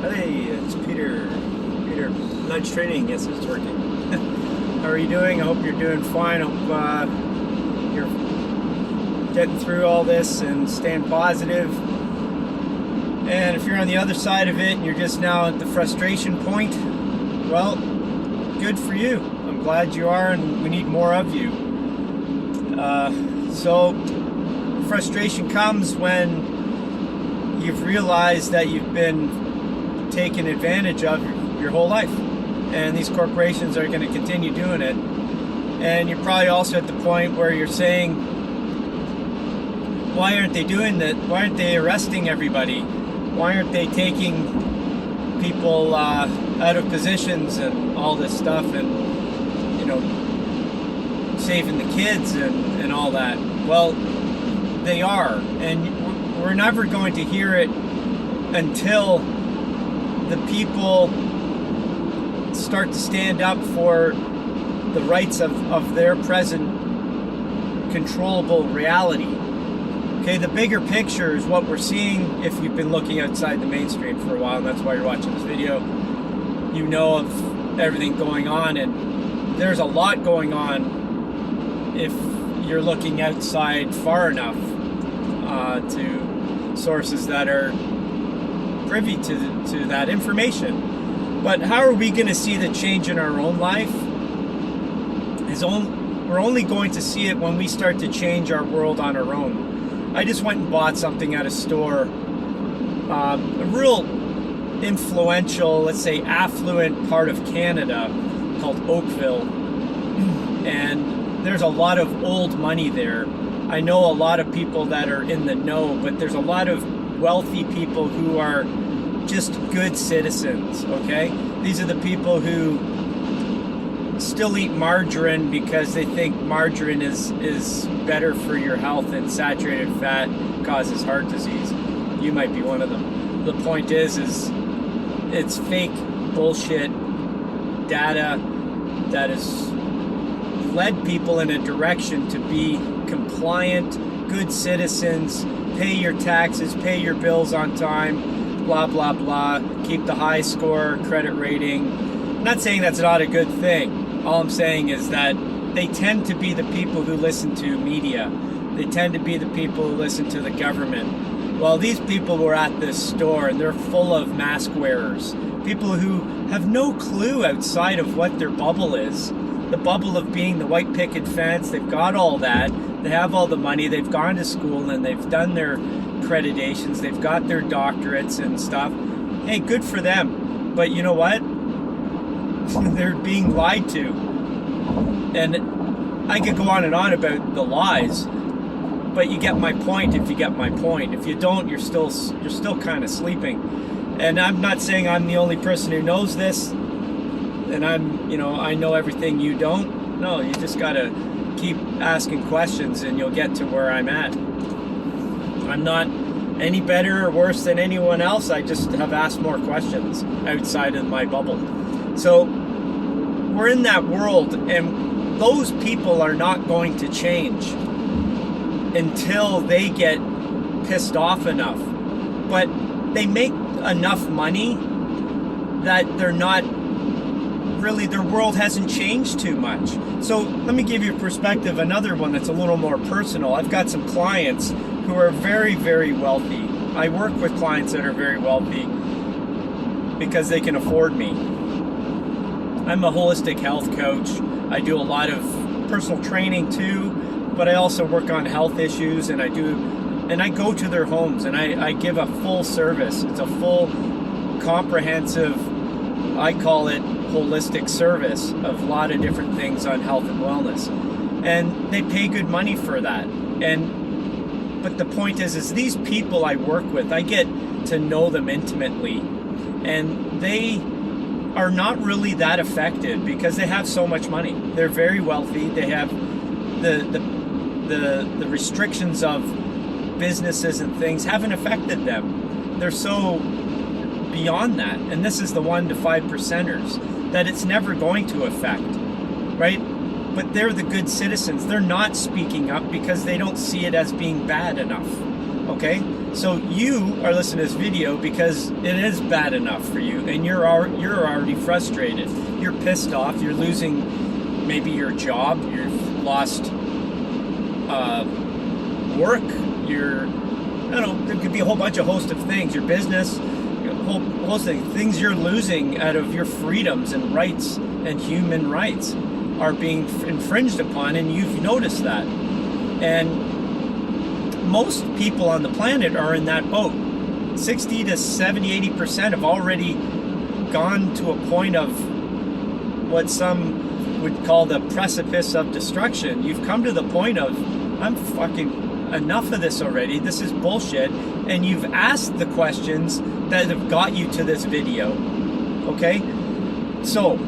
Hi, it's Peter. Peter, nudge training. Yes, it's working. How are you doing? I hope you're doing fine. I hope you're getting through all this and staying positive. And if you're on the other side of it and you're just now at the frustration point, well, good for you. I'm glad you are, and we need more of you. So frustration comes when you've realized that you've been taken advantage of your whole life, and these corporations are going to continue doing it. And you're probably also at the point where you're saying, why aren't they doing that? Why aren't they arresting everybody? Why aren't they taking people out of positions and all this stuff, and saving the kids and all that? Well, they are, and we're never going to hear it until the people start to stand up for the rights of their present controllable reality. Okay, the bigger picture is what we're seeing. If you've been looking outside the mainstream for a while, and that's why you're watching this video, you know of everything going on, and there's a lot going on if you're looking outside far enough to sources that are privy to that information. But how are we going to see the change in our own life? We're only going to see it when we start to change our world on our own. I just went and bought something at a store, a real influential, let's say affluent part of Canada called Oakville, and there's a lot of old money there. I know a lot of people that are in the know, but there's a lot of wealthy people who are just good citizens, okay? These are the people who still eat margarine because they think margarine is better for your health, and saturated fat causes heart disease. You might be one of them. The point is it's fake bullshit data that has led people in a direction to be compliant, good citizens, pay your taxes, pay your bills on time, blah, blah, blah, keep the high score, credit rating. I'm not saying that's not a good thing. All I'm saying is that they tend to be the people who listen to media. They tend to be the people who listen to the government. Well, these people were at this store, and they're full of mask wearers. People who have no clue outside of what their bubble is. The bubble of being the white picket fence. They've got all that. They have all the money. They've gone to school, and they've done their accreditations. They've got their doctorates and stuff. Hey, good for them. But you know what? They're being lied to. And I could go on and on about the lies, but you get my point if you get my point. If you don't, you're still kind of sleeping. And I'm not saying I'm the only person who knows this, and I know everything you don't. No, you just gotta keep asking questions and you'll get to where I'm at. I'm not any better or worse than anyone else. I just have asked more questions outside of my bubble. So we're in that world, and those people are not going to change until they get pissed off enough. But they make enough money that they're not really, their world hasn't changed too much. So let me give you a perspective, another one that's a little more personal. I've got some clients who are very, very wealthy. I work with clients that are very wealthy because they can afford me. I'm a holistic health coach. I do a lot of personal training too, but I also work on health issues, and I go to their homes, and I give a full service. It's a full comprehensive, I call it holistic service of a lot of different things on health and wellness, and they pay good money for that. But the point is these people I work with, I get to know them intimately, and they are not really that affected because they have so much money. They're very wealthy. They have the restrictions of businesses and things haven't affected them. They're so beyond that, and this is the 1 to 5%ers that it's never going to affect, right? But they're the good citizens. They're not speaking up because they don't see it as being bad enough, okay? So you are listening to this video because it is bad enough for you, and you're already frustrated. You're pissed off. You're losing maybe your job. You've lost work. I don't know. There could be a whole bunch of host of things. Your business, a whole host of things you're losing out of your freedoms and rights and human rights are being infringed upon, and you've noticed that. And most people on the planet are in that boat. 60 to 70, 80% have already gone to a point of what some would call the precipice of destruction. You've come to the point of, I'm fucking enough of this already. This is bullshit. And you've asked the questions that have got you to this video. Okay? So,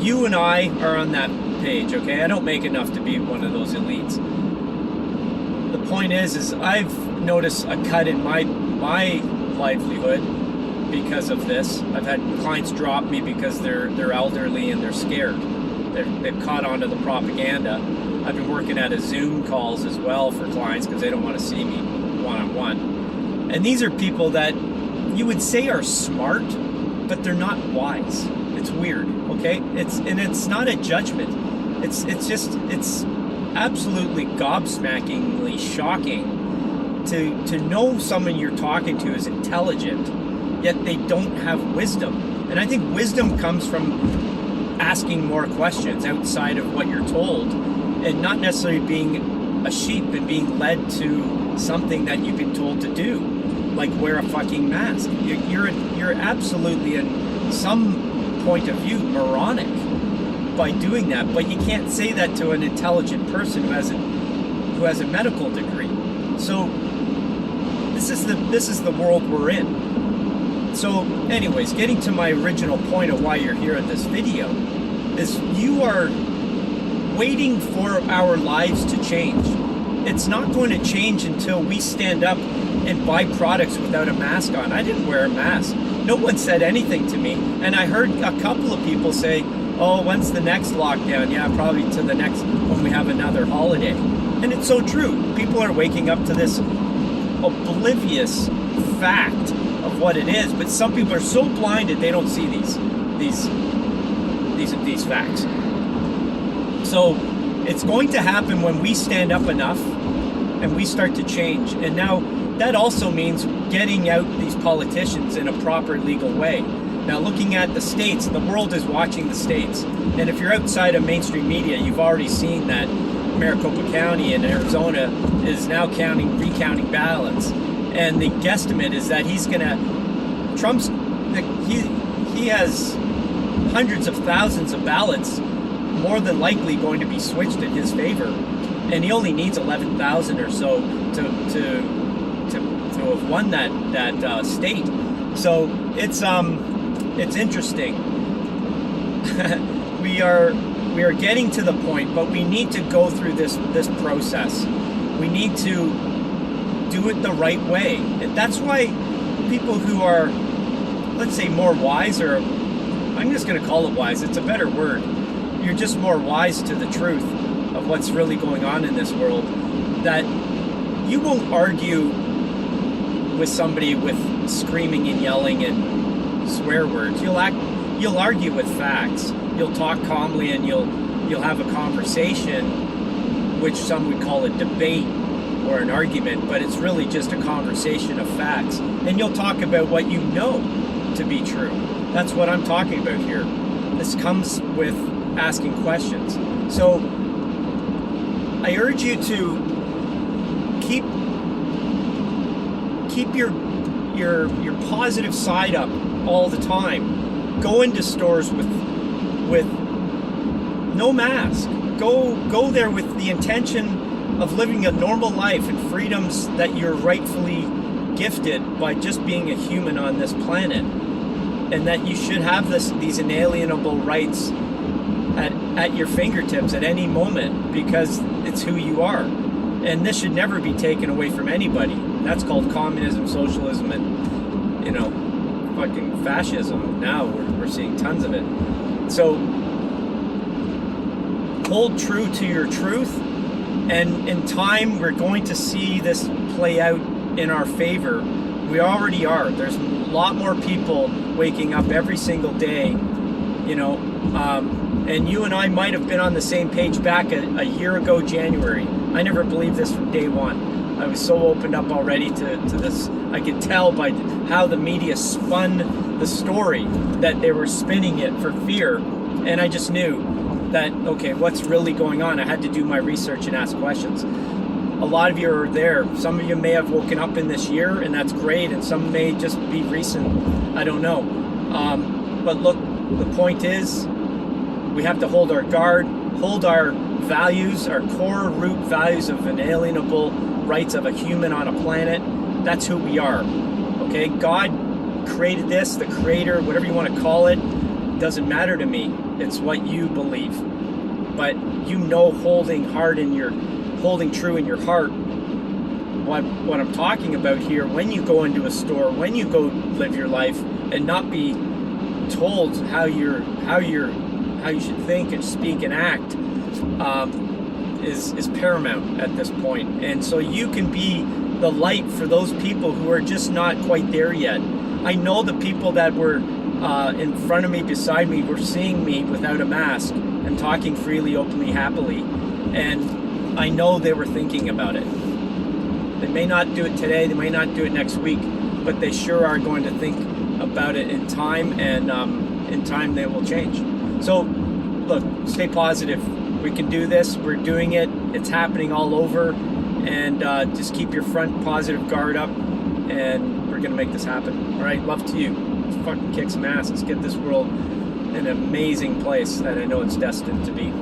you and I are on that page, okay? I don't make enough to be one of those elites. The point is I've noticed a cut in my livelihood because of this. I've had clients drop me because they're elderly and they're scared. They've caught on to the propaganda. I've been working at a Zoom calls as well for clients because they don't want to see me one-on-one. And these are people that you would say are smart, but they're not wise. It's weird, okay? It's not a judgment. It's absolutely gobsmackingly shocking to know someone you're talking to is intelligent, yet they don't have wisdom. And I think wisdom comes from asking more questions outside of what you're told, and not necessarily being a sheep and being led to something that you've been told to do, like wear a fucking mask. You're absolutely, in some point of view, moronic by doing that, but you can't say that to an intelligent person who has a medical degree. So this is the world we're in. So anyways, getting to my original point of why you're here at this video is you are waiting for our lives to change. It's not going to change until we stand up and buy products without a mask on. I didn't wear a mask. No one said anything to me, and I heard a couple of people say, oh, when's the next lockdown? Yeah, probably to the next, when we have another holiday. And it's so true. People are waking up to this oblivious fact of what it is, but some people are so blinded they don't see these facts. So it's going to happen when we stand up enough and we start to change. And now that also means getting out these politicians in a proper legal way. Now, looking at the states, the world is watching the states. And if you're outside of mainstream media, you've already seen that Maricopa County in Arizona is now recounting ballots. And the guesstimate is that he has hundreds of thousands of ballots more than likely going to be switched in his favor. And he only needs 11,000 or so to have won that state. So it's interesting. we are getting to the point, but we need to go through this process. We need to do it the right way. And that's why people who are, let's say, more wise, or I'm just going to call it wise, it's a better word. You're just more wise to the truth of what's really going on in this world, that you won't argue with somebody with screaming and yelling and swear words. You'll argue with facts. You'll talk calmly, and you'll have a conversation, which some would call a debate or an argument, but it's really just a conversation of facts. And you'll talk about what you know to be true. That's what I'm talking about here. This comes with asking questions. So I urge you to keep your positive side up all the time. Go into stores with no mask. Go there with the intention of living a normal life and freedoms that you're rightfully gifted by just being a human on this planet, and that you should have these inalienable rights at your fingertips at any moment, because it's who you are. And this should never be taken away from anybody. That's called communism, socialism, and fucking fascism. Now we're seeing tons of it. So hold true to your truth, and in time we're going to see this play out in our favor. We already are. There's a lot more people waking up every single day, you know, and you and I might have been on the same page back a year ago, January. I never believed this from day one. I was so opened up already to this. I could tell by how the media spun the story that they were spinning it for fear. And I just knew that, okay, what's really going on? I had to do my research and ask questions. A lot of you are there. Some of you may have woken up in this year, and that's great, and some may just be recent. I don't know. But look, the point is, we have to hold our guard, hold our values, our core root values of inalienable rights of a human on a planet. That's who we are. Okay? God created this, the creator, whatever you want to call it, doesn't matter to me. It's what you believe. But you know, holding true in your heart what I'm talking about here, when you go into a store, when you go live your life and not be told how you should think and speak and act, is paramount at this point. And so you can be the light for those people who are just not quite there yet. I know the people that were in front of me, beside me, were seeing me without a mask and talking freely, openly, happily. And I know they were thinking about it. They may not do it today, they may not do it next week, but they sure are going to think about it in time, and in time they will change. So, look, stay positive. We can do this. We're doing it. It's happening all over. And just keep your front positive guard up, and we're going to make this happen. All right, love to you. Let's fucking kick some ass. Let's get this world an amazing place that I know it's destined to be.